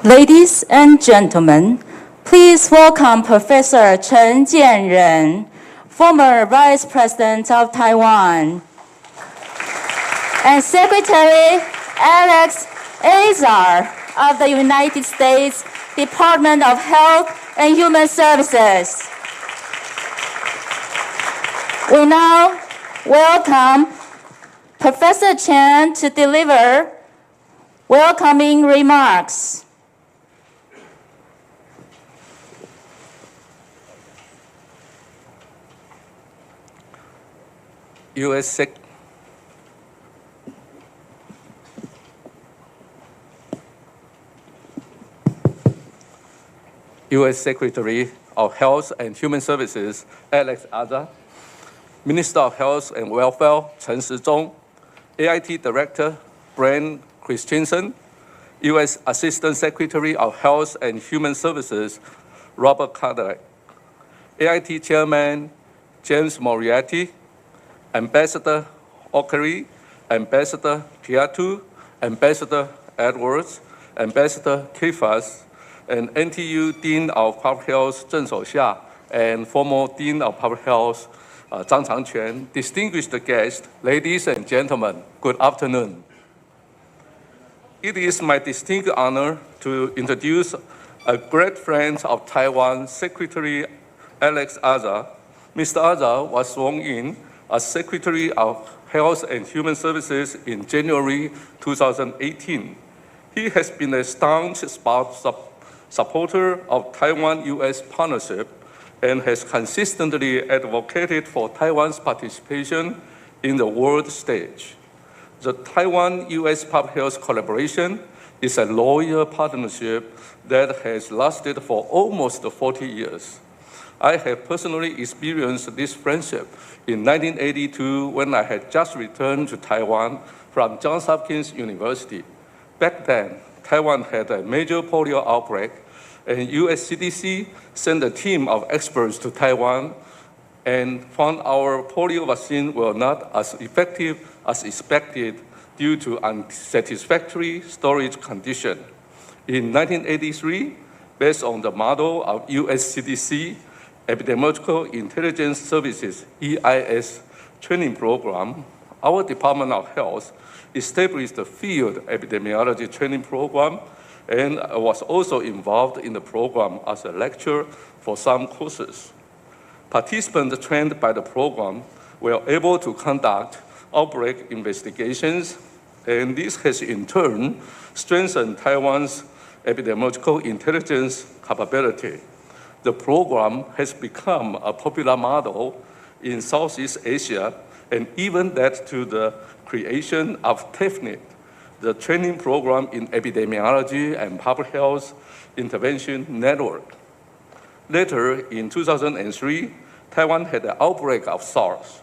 Ladies and gentlemen, please welcome Professor Chen Jianren, former Vice President of Taiwan, and Secretary Alex Azar of the United States Department of Health and Human Services. We now welcome Professor Chen to deliver welcoming remarks. U.S. Secretary of Health and Human Services Alex Azar, Minister of Health and Welfare Chen Shizhong, AIT Director Brian Christensen, U.S. Assistant Secretary of Health and Human Services Robert Cartwright, AIT Chairman James Moriarty, Ambassador Okari, Ambassador Kiatu, Ambassador Edwards, Ambassador Kifas, and NTU Dean of Public Health Zheng Shouxia, and former Dean of Public Health Zhang Changquan, distinguished guests, ladies and gentlemen, good afternoon. It is my distinct honor to introduce a great friend of Taiwan, Secretary Alex Azar. Mr. Azar was sworn in as Secretary of Health and Human Services in January 2018. He has been a staunch supporter of Taiwan-U.S. partnership and has consistently advocated for Taiwan's participation in the world stage. The Taiwan-U.S. public health collaboration is a loyal partnership that has lasted for almost 40 years. I have personally experienced this friendship in 1982 when I had just returned to Taiwan from Johns Hopkins University. Back then, Taiwan had a major polio outbreak, and US CDC sent a team of experts to Taiwan and found our polio vaccine were not as effective as expected due to unsatisfactory storage condition. In 1983, based on the model of US CDC Epidemiological Intelligence Services, EIS, training program, our Department of Health established the field epidemiology training program and was also involved in the program as a lecturer for some courses. Participants trained by the program were able to conduct outbreak investigations, and this has in turn strengthened Taiwan's epidemiological intelligence capability. The program has become a popular model in Southeast Asia and even led to the creation of TEFNIT, the training program in epidemiology and public health intervention network. Later, in 2003, Taiwan had an outbreak of SARS.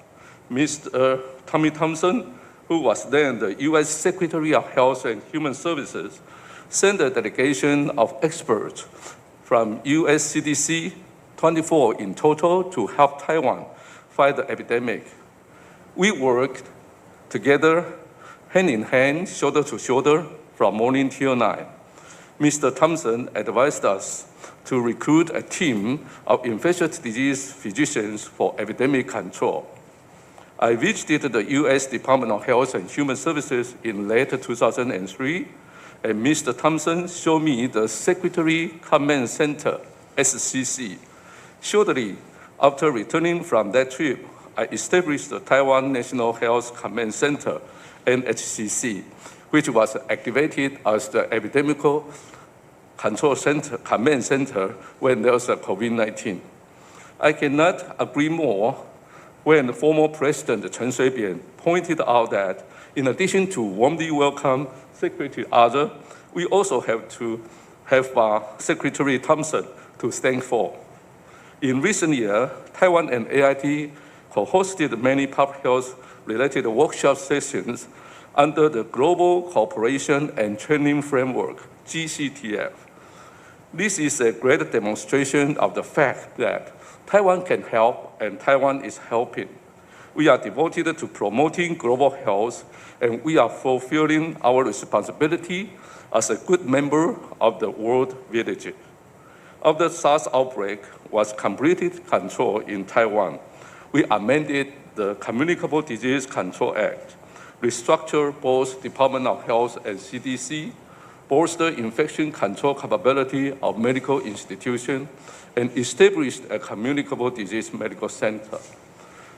Mr. Tommy Thompson, who was then the US Secretary of Health and Human Services, sent a delegation of experts from US CDC, 24 in total, to help Taiwan fight the epidemic. We worked together, hand in hand, shoulder to shoulder, from morning till night. Mr. Thompson advised us to recruit a team of infectious disease physicians for epidemic control. I visited the US Department of Health and Human Services in late 2003, and Mr. Thompson showed me the Secretary Command Center, SCC. Shortly after returning from that trip, I established the Taiwan National Health Command Center, NHCC, which was activated as the Epidemic Control Center, Command Center when there was a COVID-19. I cannot agree more when former President Chen Shui-bian pointed out that in addition to warmly welcome Secretary Azar, we also have to have Secretary Thompson to thank for. In recent years, Taiwan and AIT co-hosted many public health-related workshop sessions under the Global Cooperation and Training Framework, GCTF. This is a great demonstration of the fact that Taiwan can help and Taiwan is helping. We are devoted to promoting global health, and we are fulfilling our responsibility as a good member of the world village. After SARS outbreak was completed control in Taiwan, we amended the Communicable Disease Control Act, restructured both Department of Health and CDC, bolster infection control capability of medical institutions, and established a communicable disease medical center.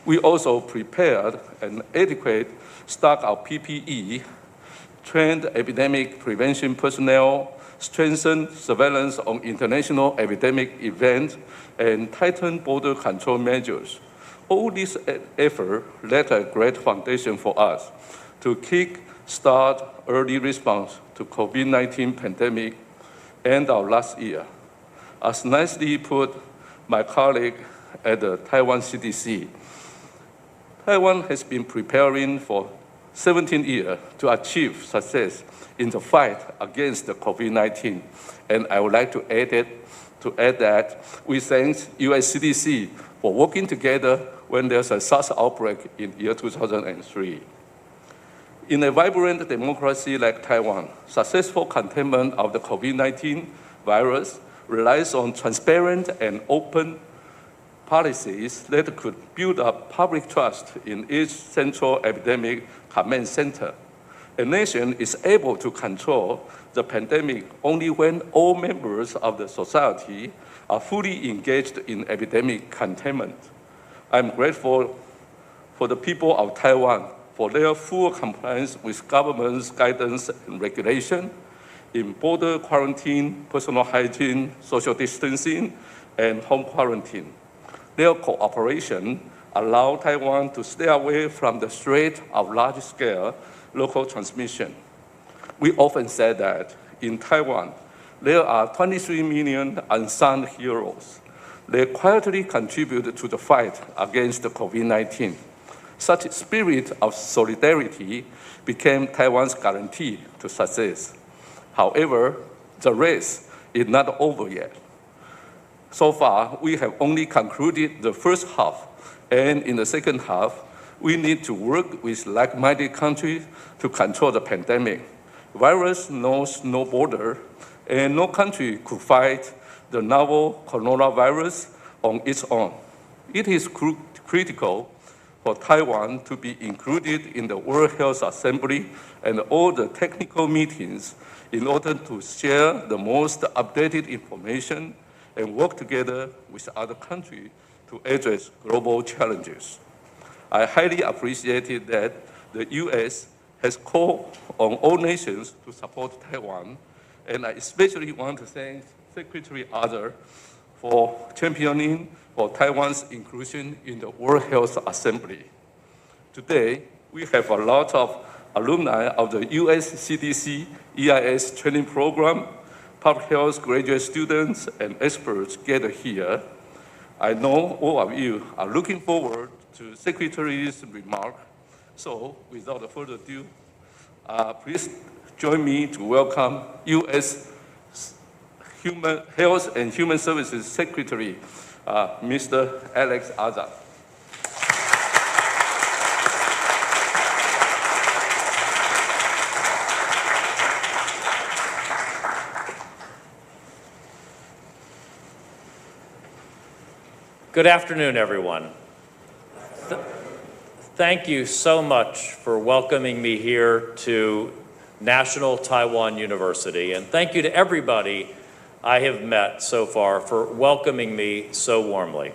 We also prepared an adequate stock of PPE, trained epidemic prevention personnel, strengthened surveillance on international epidemic events, and tightened border control measures. All this effort laid a great foundation for us to kick-start early response to COVID-19 pandemic end of last year. As nicely put my colleague at the Taiwan CDC, Taiwan has been preparing for 17 years to achieve success in the fight against the COVID-19. And I would like to add that we thank US CDC for working together when there's a SARS outbreak in year 2003. In a vibrant democracy like Taiwan, successful containment of the COVID-19 virus relies on transparent and open policies that could build up public trust in each central epidemic command center. A nation is able to control the pandemic only when all members of the society are fully engaged in epidemic containment. I'm grateful for the people of Taiwan for their full compliance with government's guidance and regulation in border quarantine, personal hygiene, social distancing, and home quarantine. Their cooperation allowed Taiwan to stay away from the threat of large-scale local transmission. We often say that in Taiwan, there are 23 million unsung heroes. They quietly contribute to the fight against the COVID-19. Such a spirit of solidarity became Taiwan's guarantee to success. However, the race is not over yet. So far, we have only concluded the first half, and in the second half, we need to work with like-minded countries to control the pandemic. Virus knows no border, and no country could fight the novel coronavirus on its own. It is critical for Taiwan to be included in the World Health Assembly and all the technical meetings in order to share the most updated information and work together with other countries to address global challenges. I highly appreciated that the U.S. has called on all nations to support Taiwan, and I especially want to thank Secretary Azer for championing for Taiwan's inclusion in the World Health Assembly. Today, we have a lot of alumni of the US CDC EIS training program, public health graduate students, and experts gathered here. I know all of you are looking forward to Secretary's remark. So, without further ado, please join me to welcome US Health and Human Services Secretary, Mr. Alex Azar. Good afternoon, everyone. Thank you so much for welcoming me here to National Taiwan University, and thank you to everybody I have met so far for welcoming me so warmly.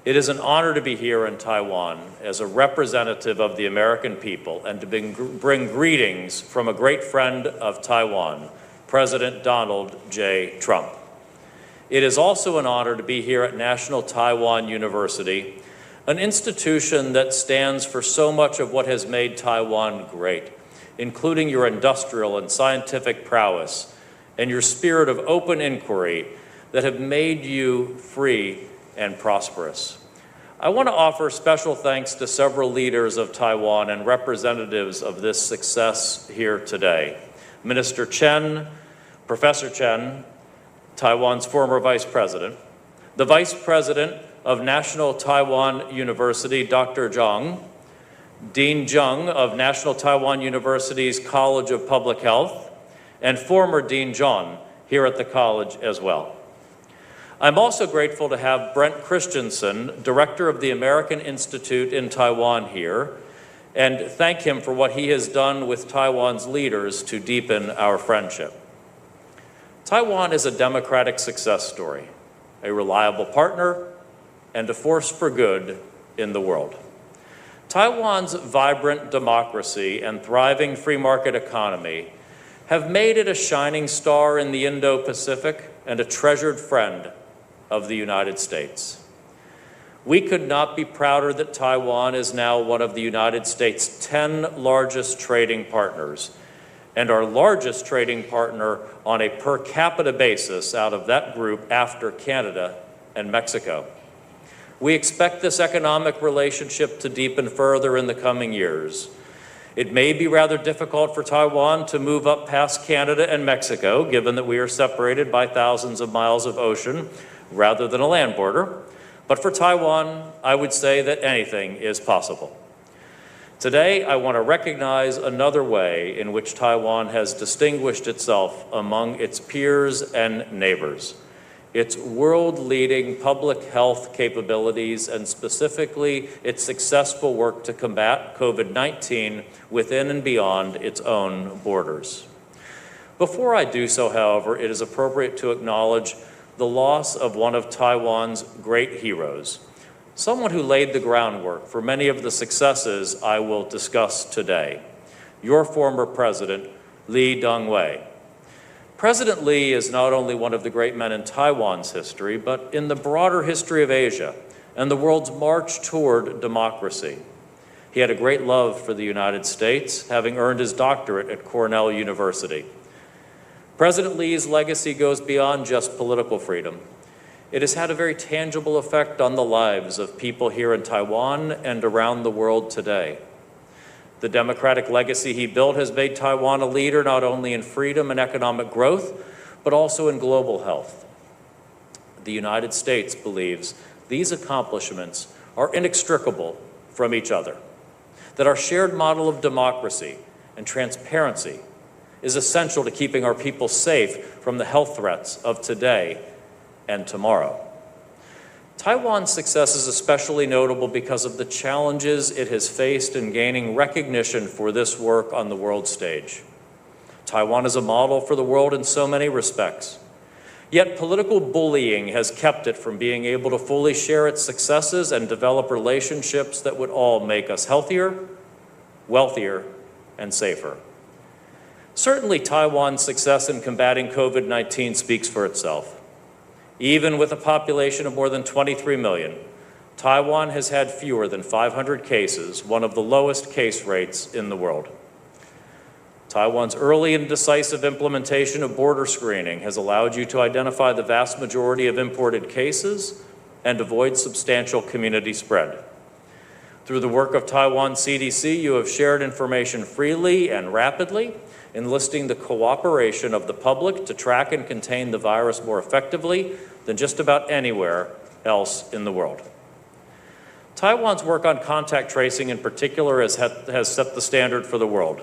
It is an honor to be here in Taiwan as a representative of the American people and to bring greetings from a great friend of Taiwan, President Donald J. Trump. It is also an honor to be here at National Taiwan University, an institution that stands for so much of what has made Taiwan great, including your industrial and scientific prowess and your spirit of open inquiry that have made you free and prosperous. I want to offer special thanks to several leaders of Taiwan and representatives of this success here today. Minister Chen, Professor Chen, Taiwan's former vice president, the vice president of National Taiwan University, Dr. Zhang, Dean Zheng of National Taiwan University's College of Public Health, and former Dean John here at the college as well. I'm also grateful to have Brent Christensen, Director of the American Institute in Taiwan here, and thank him for what he has done with Taiwan's leaders to deepen our friendship. Taiwan is a democratic success story, a reliable partner, and a force for good in the world. Taiwan's vibrant democracy and thriving free market economy have made it a shining star in the Indo-Pacific and a treasured friend of the United States. We could not be prouder that Taiwan is now one of the United States' 10 largest trading partners, and our largest trading partner on a per capita basis out of that group after Canada and Mexico. We expect this economic relationship to deepen further in the coming years. It may be rather difficult for Taiwan to move up past Canada and Mexico, given that we are separated by thousands of miles of ocean rather than a land border. But for Taiwan, I would say that anything is possible. Today, I want to recognize another way in which Taiwan has distinguished itself among its peers and neighbors. Its world-leading public health capabilities, and specifically its successful work to combat COVID-19 within and beyond its own borders. Before I do so, however, it is appropriate to acknowledge the loss of one of Taiwan's great heroes, someone who laid the groundwork for many of the successes I will discuss today, your former president, Lee Teng-hui. President Lee is not only one of the great men in Taiwan's history, but in the broader history of Asia and the world's march toward democracy. He had a great love for the United States, having earned his doctorate at Cornell University. President Lee's legacy goes beyond just political freedom. It has had a very tangible effect on the lives of people here in Taiwan and around the world today. The democratic legacy he built has made Taiwan a leader not only in freedom and economic growth, but also in global health. The United States believes these accomplishments are inextricable from each other, that our shared model of democracy and transparency is essential to keeping our people safe from the health threats of today and tomorrow. Taiwan's success is especially notable because of the challenges it has faced in gaining recognition for this work on the world stage. Taiwan is a model for the world in so many respects. Yet political bullying has kept it from being able to fully share its successes and develop relationships that would all make us healthier, wealthier, and safer. Certainly, Taiwan's success in combating COVID-19 speaks for itself. Even with a population of more than 23 million, Taiwan has had fewer than 500 cases, one of the lowest case rates in the world. Taiwan's early and decisive implementation of border screening has allowed you to identify the vast majority of imported cases and avoid substantial community spread. Through the work of Taiwan CDC, you have shared information freely and rapidly, enlisting the cooperation of the public to track and contain the virus more effectively than just about anywhere else in the world. Taiwan's work on contact tracing in particular has set the standard for the world.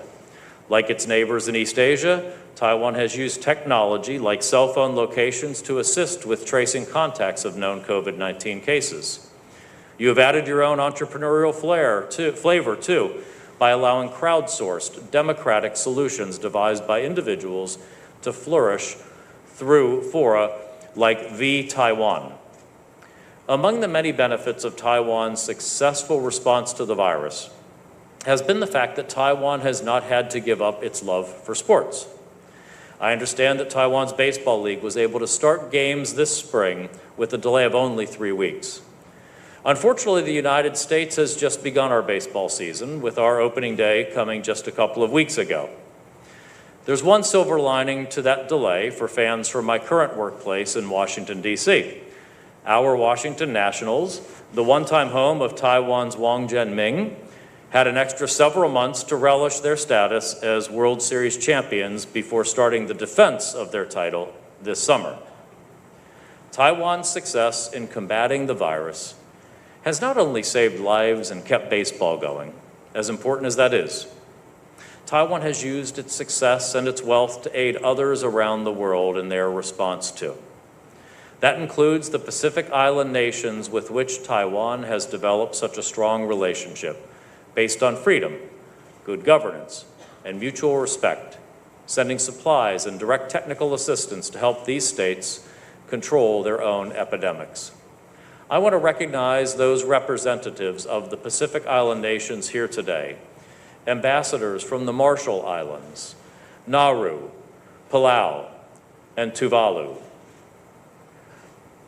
Like its neighbors in East Asia, Taiwan has used technology like cell phone locations to assist with tracing contacts of known COVID-19 cases. You have added your own entrepreneurial flavor too, by allowing crowdsourced, democratic solutions devised by individuals to flourish through fora like V-Taiwan. Among the many benefits of Taiwan's successful response to the virus has been the fact that Taiwan has not had to give up its love for sports. I understand that Taiwan's baseball league was able to start games this spring with a delay of only 3 weeks. Unfortunately, the United States has just begun our baseball season, with our opening day coming just a couple of weeks ago. There's one silver lining to that delay for fans from my current workplace in Washington, D.C. Our Washington Nationals, the one-time home of Taiwan's Wang Zhenming, had an extra several months to relish their status as World Series champions before starting the defense of their title this summer. Taiwan's success in combating the virus has not only saved lives and kept baseball going, as important as that is, Taiwan has used its success and its wealth to aid others around the world in their response to. That includes the Pacific Island nations with which Taiwan has developed such a strong relationship based on freedom, good governance, and mutual respect, sending supplies and direct technical assistance to help these states control their own epidemics. I want to recognize those representatives of the Pacific Island nations here today, ambassadors from the Marshall Islands, Nauru, Palau, and Tuvalu.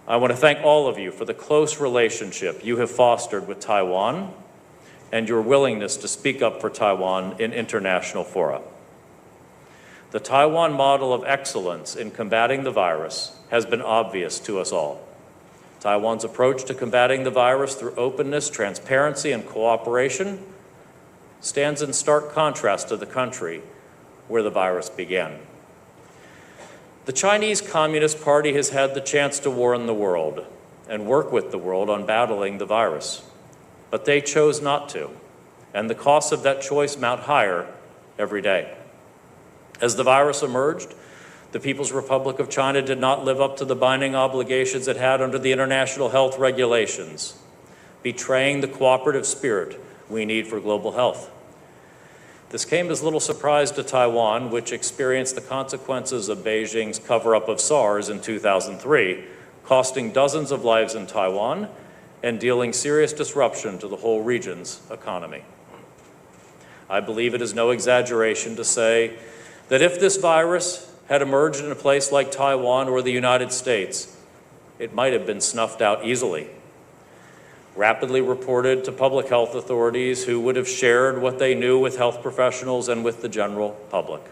I want to thank all of you for the close relationship you have fostered with Taiwan and your willingness to speak up for Taiwan in international fora. The Taiwan model of excellence in combating the virus has been obvious to us all. Taiwan's approach to combating the virus through openness, transparency, and cooperation stands in stark contrast to the country where the virus began. The Chinese Communist Party has had the chance to warn the world and work with the world on battling the virus, but they chose not to, and the costs of that choice mount higher every day. As the virus emerged, the People's Republic of China did not live up to the binding obligations it had under the international health regulations, betraying the cooperative spirit we need for global health. This came as little surprise to Taiwan, which experienced the consequences of Beijing's cover-up of SARS in 2003, costing dozens of lives in Taiwan and dealing serious disruption to the whole region's economy. I believe it is no exaggeration to say that if this virus had emerged in a place like Taiwan or the United States, it might have been snuffed out easily, rapidly reported to public health authorities who would have shared what they knew with health professionals and with the general public.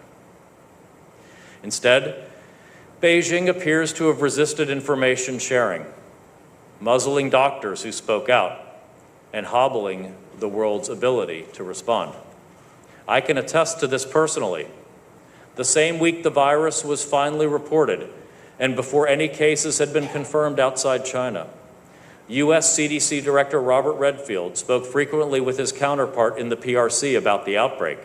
Instead, Beijing appears to have resisted information sharing, muzzling doctors who spoke out, and hobbling the world's ability to respond. I can attest to this personally. The same week the virus was finally reported, and before any cases had been confirmed outside China, U.S. CDC Director Robert Redfield spoke frequently with his counterpart in the PRC about the outbreak.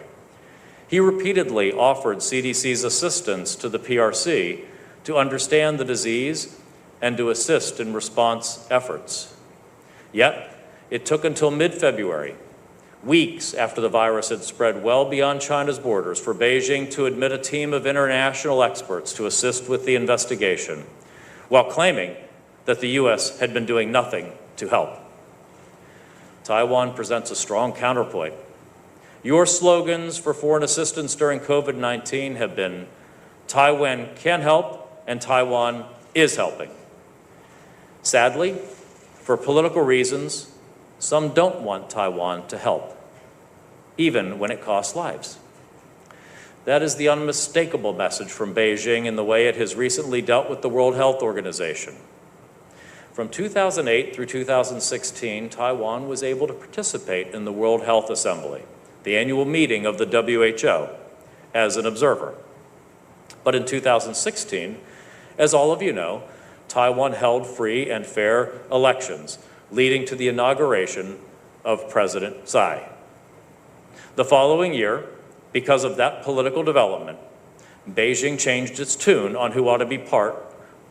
He repeatedly offered CDC's assistance to the PRC to understand the disease and to assist in response efforts. Yet, it took until mid-February, weeks after the virus had spread well beyond China's borders, for Beijing to admit a team of international experts to assist with the investigation, while claiming that the U.S. had been doing nothing to help. Taiwan presents a strong counterpoint. Your slogans for foreign assistance during COVID-19 have been, Taiwan can help and Taiwan is helping. Sadly, for political reasons, some don't want Taiwan to help, even when it costs lives. That is the unmistakable message from Beijing in the way it has recently dealt with the World Health Organization. From 2008 through 2016, Taiwan was able to participate in the World Health Assembly, the annual meeting of the WHO, as an observer. But in 2016, as all of you know, Taiwan held free and fair elections, leading to the inauguration of President Tsai. The following year, because of that political development, Beijing changed its tune on who ought to be part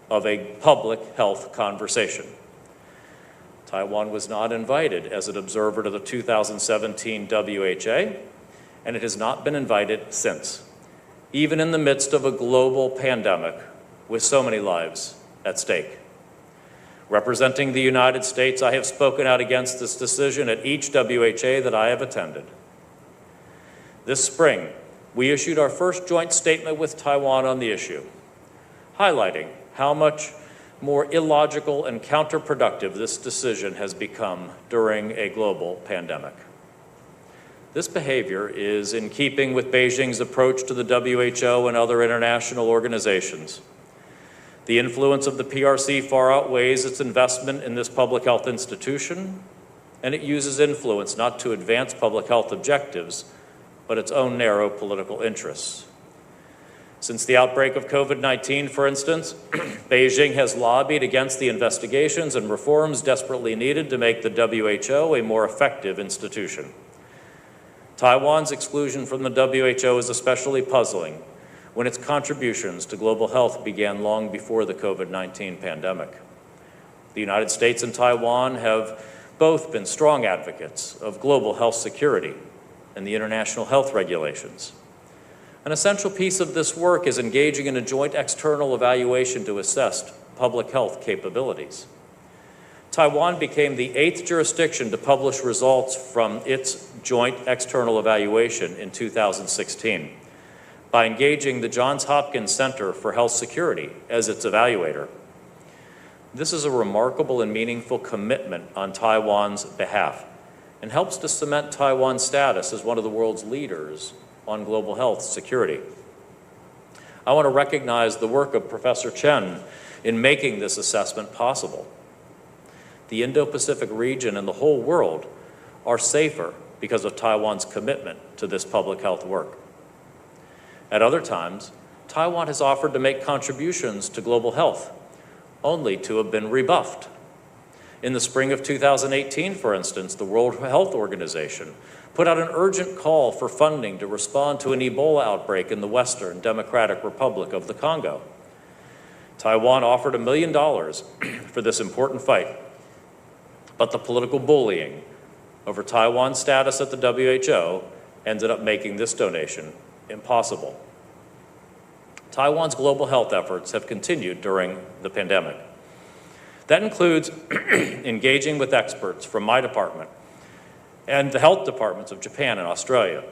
of a public health conversation. Taiwan was not invited as an observer to the 2017 WHA, and it has not been invited since, even in the midst of a global pandemic with so many lives at stake. Representing the United States, I have spoken out against this decision at each WHA that I have attended. This spring, we issued our first joint statement with Taiwan on the issue, highlighting how much more illogical and counterproductive this decision has become during a global pandemic. This behavior is in keeping with Beijing's approach to the WHO and other international organizations. The influence of the PRC far outweighs its investment in this public health institution, and it uses influence not to advance public health objectives, but its own narrow political interests. Since the outbreak of COVID-19, for instance, Beijing has lobbied against the investigations and reforms desperately needed to make the WHO a more effective institution. Taiwan's exclusion from the WHO is especially puzzling when its contributions to global health began long before the COVID-19 pandemic. The United States and Taiwan have both been strong advocates of global health security and the international health regulations. An essential piece of this work is engaging in a joint external evaluation to assess public health capabilities. Taiwan became the 8th jurisdiction to publish results from its joint external evaluation in 2016 by engaging the Johns Hopkins Center for Health Security as its evaluator. This is a remarkable and meaningful commitment on Taiwan's behalf and helps to cement Taiwan's status as one of the world's leaders on global health security. I want to recognize the work of Professor Chen in making this assessment possible. The Indo-Pacific region and the whole world are safer because of Taiwan's commitment to this public health work. At other times, Taiwan has offered to make contributions to global health, only to have been rebuffed. In the spring of 2018, for instance, the World Health Organization put out an urgent call for funding to respond to an Ebola outbreak in the Western Democratic Republic of the Congo. Taiwan offered $1 million for this important fight, but the political bullying over Taiwan's status at the WHO ended up making this donation impossible. Taiwan's global health efforts have continued during the pandemic. That includes engaging with experts from my department and the health departments of Japan and Australia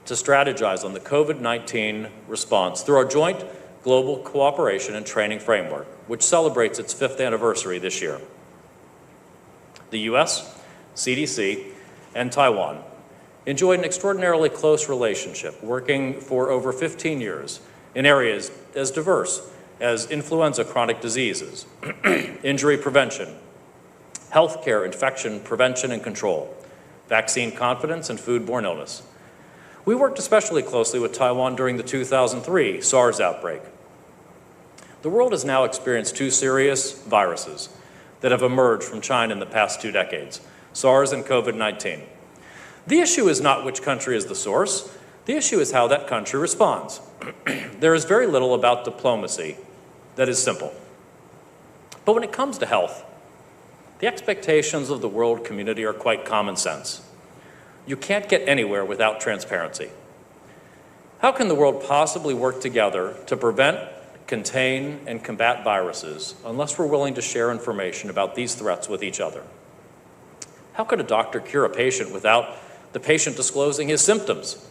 to strategize on the COVID-19 response through our joint global cooperation and training framework, which celebrates its 5th anniversary this year. The US, CDC, and Taiwan enjoyed an extraordinarily close relationship, working for over 15 years in areas as diverse as influenza chronic diseases, injury prevention, healthcare infection prevention and control, vaccine confidence, and foodborne illness. We worked especially closely with Taiwan during the 2003 SARS outbreak. The world has now experienced 2 serious viruses that have emerged from China in the past 2 decades, SARS and COVID-19. The issue is not which country is the source. The issue is how that country responds. There is very little about diplomacy that is simple. But when it comes to health, the expectations of the world community are quite common sense. You can't get anywhere without transparency. How can the world possibly work together to prevent, contain, and combat viruses unless we're willing to share information about these threats with each other? How could a doctor cure a patient without the patient disclosing his symptoms?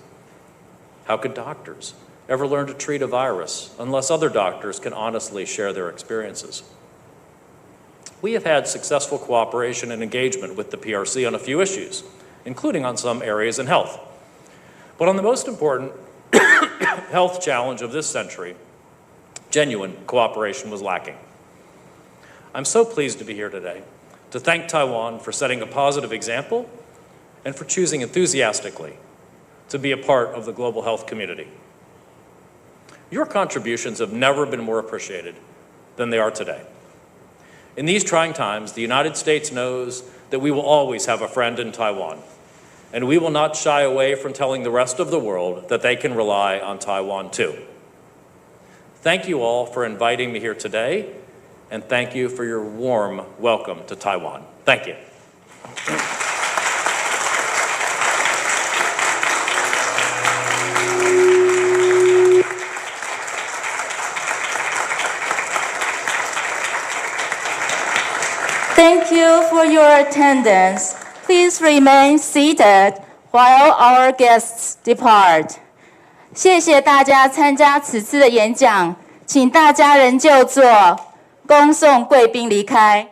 How could doctors ever learn to treat a virus unless other doctors can honestly share their experiences? We have had successful cooperation and engagement with the PRC on a few issues, including on some areas in health. But on the most important health challenge of this century, genuine cooperation was lacking. I'm so pleased to be here today to thank Taiwan for setting a positive example and for choosing enthusiastically to be a part of the global health community. Your contributions have never been more appreciated than they are today. In these trying times, the United States knows that we will always have a friend in Taiwan, and we will not shy away from telling the rest of the world that they can rely on Taiwan too. Thank you all for inviting me here today, and thank you for your warm welcome to Taiwan. Thank you. Thank you for your attendance. Please remain seated while our guests depart. 谢谢大家参加此次的演讲，请大家仍就座，恭送贵宾离开。